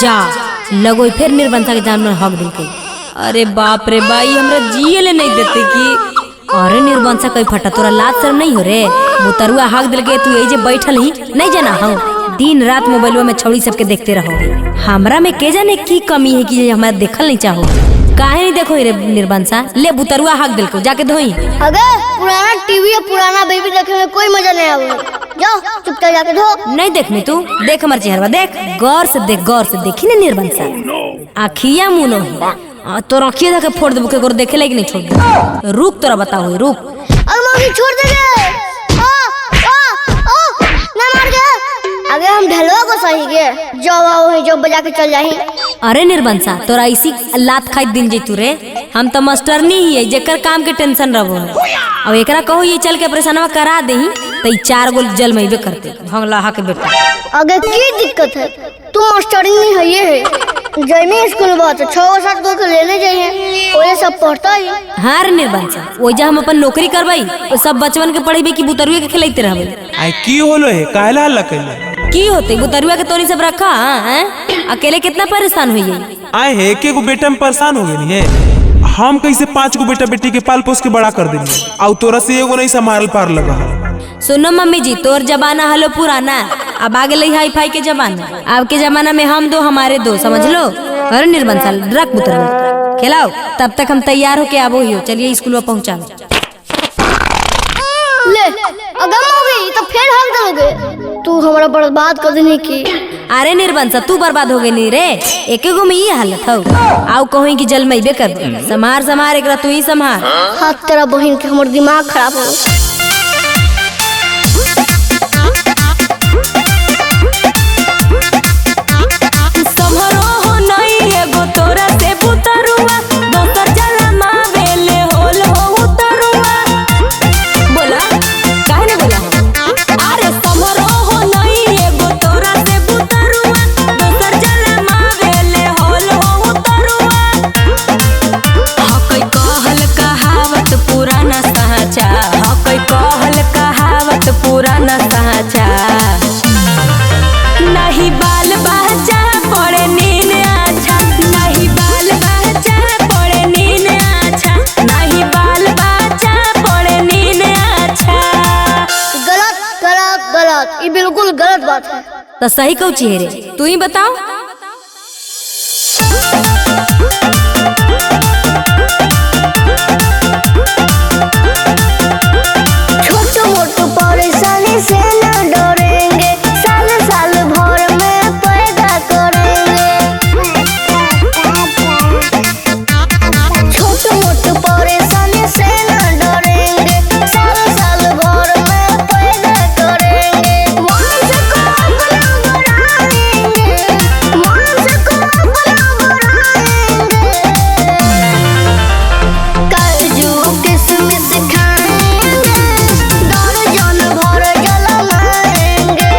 जा लगो फिर निर्बंसा के जान में हक दिल के। अरे बाप रे भाई हमरा जिए ले नहीं देते कि। अरे निर्बंसा कई फटा तोरा लात शर्म नहीं हो रे। बुतरुआ हक दिल के तू ये बैठल ही नहीं जाना हम दिन रात मोबाइल में छौड़ी सबके देखते रहो। हमरा में के जाने की कमी है कि हमारा देखल नहीं चाहो। काहे नहीं देखो रे निर्बंसा ले बुतरुआ हक दिल को जाके धोई। अगर पुराना टीवी या पुराना बेबी देखे में कोई मजा नहीं आवे। जाओ चुपचाप जाके धो। नहीं देखने तू देख हमार चेहरा देख गौर से देखी ना निर्बंसा आखिया मुनो तो रखिए जाके फोड़ दे बुके देखे लगी नहीं छोड़ रुक तोरा बताओ रुक। अगर मम्मी छोड़ देगे ना मार के अगर हम ढलवा को सही के जो वही जो बजा के चल जाही। अरे निर्बंसा तोरा इसी लात खाई दिन जैतू रे। हम तो मास्टर नहीं है जेकर काम के टेंशन रहो अब एकरा कहो ये चल के ऑपरेशनवा करा देही तो 4 गोल जल में करते भंगला के बेटा। अगर की दिक्कत है तू मास्टरी नहीं है ये है जैमे स्कूल बात 6-7 गो के लेने जाइए वो सब पढ़ता ही। हाँ रे निर्बंसा ओजा हम अपन नौकरी करवाई तो सब बचवन के पढ़ेबे की बुतरुए के खिलाते रहबे। आई की होलो है काहेला हल्ला कैले की होते बुतरुआ के तोरी सब रखा हैं अकेले कितना परेशान होइए। आए है एक गो बेटा में परेशान हो गई है। हम कैसे 5 गो बेटा बेटी के पाल पोस के बड़ा कर देंगे और तोरा से एगो नहीं संभाल पार लगा। सुनो मम्मी जी तोर जमाना हलो पुराना अब आगे ले हाई फाई के जमाना। अब के जमाना में हम दो हमारे दो समझ लो। अरे निर्बंसा रख बुतरुआ खिलाओ तब तक हम तैयार होके आबो ही हो। चलिए स्कूल में पहुँचा ले अगर मम्मी तो फिर हम दोगे तू हमारा बर्बाद कर देने की। अरे निर्बंसा तू बर्बाद हो गई नहीं रे एक गो में ये हालत हो आओ कहीं की जल में कर संभार एक तू ही संभार। हाथ तेरा बहन के हमारा दिमाग खराब हो। नहीं बाल बच्चा पड़े नींद अच्छा नहीं बाल बच्चा पड़े नींद अच्छा नहीं बाल बच्चा पड़े नींद अच्छा। गलत गलत गलत ये बिल्कुल गलत बात है। तो सही कौन चीज रे तू ही बताओ। छोटो मोटो परेशानी से न डरेंगे साल साल भर में पैदा करेंगे। छोटो मोटो परेशानी से न डरेंगे साल साल भर में पैदा करेंगे। वंश को अपना बढ़ाएंगे वंश को अपना बढ़ाएंगे। काजू किशमिश खाएंगे दर्जन भर जलवाएंगे।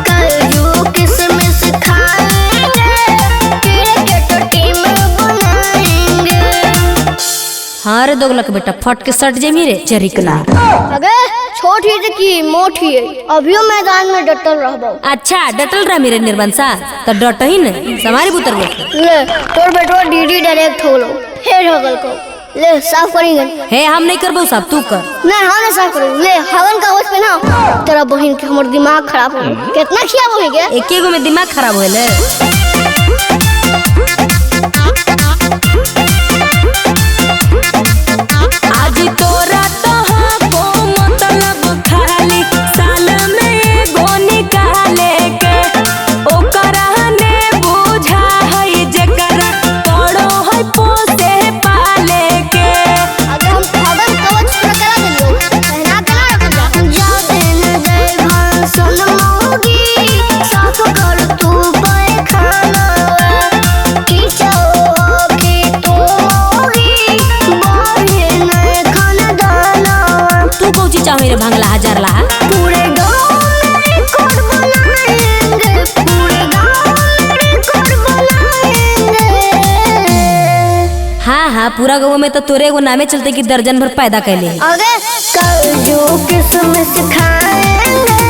काजू किशमिश खाएंगे क्रिकेट टीम बनाएंगे। हाँ रे दोगलक बेटा फट के सट जे मेरे चरिकला। अगे छोटी से की मोटी है अभियो मैदान में डटल रहबो। अच्छा डटल रहा मेरे निर्बंसा तो डट ही न समारी पुत्र ले तोर बेटवा डीडी डायरेक्ट हो लो फिर हो गल को ले साफ करेंगे। हे हम नहीं करबो सब तू कर। नहीं हम नहीं साफ करेंगे। ले हवन का पे ना तेरा बहन के हमर दिमाग खराब हो कितना खिया हो गया। एके गो में दिमाग खराब होले। आज तोरा तो को मतलब खाली साल में गो निकाले के ओकरा ने बुझा है जेकरा तोड़ो है पोसे पाले के। अगर हम हवन कवच पूरा करा देलियो पहना के ना रख जा दिन गए भाषण मोगी साफ कर तू पैखाना की चाहो कि तू मोगी बढ़े न खाना दाना। तू कौन चीज चाहे रे भांगला हजार ला पूरे गांव में रिकॉर्ड बनाएंगे पूरे गांव में रिकॉर्ड बनाएंगे। हाँ पूरा गाँव में तो तोरे एगो नामे चलते कि दर्जन भर पैदा कैले। अरे काजू किशमिश खाएंगे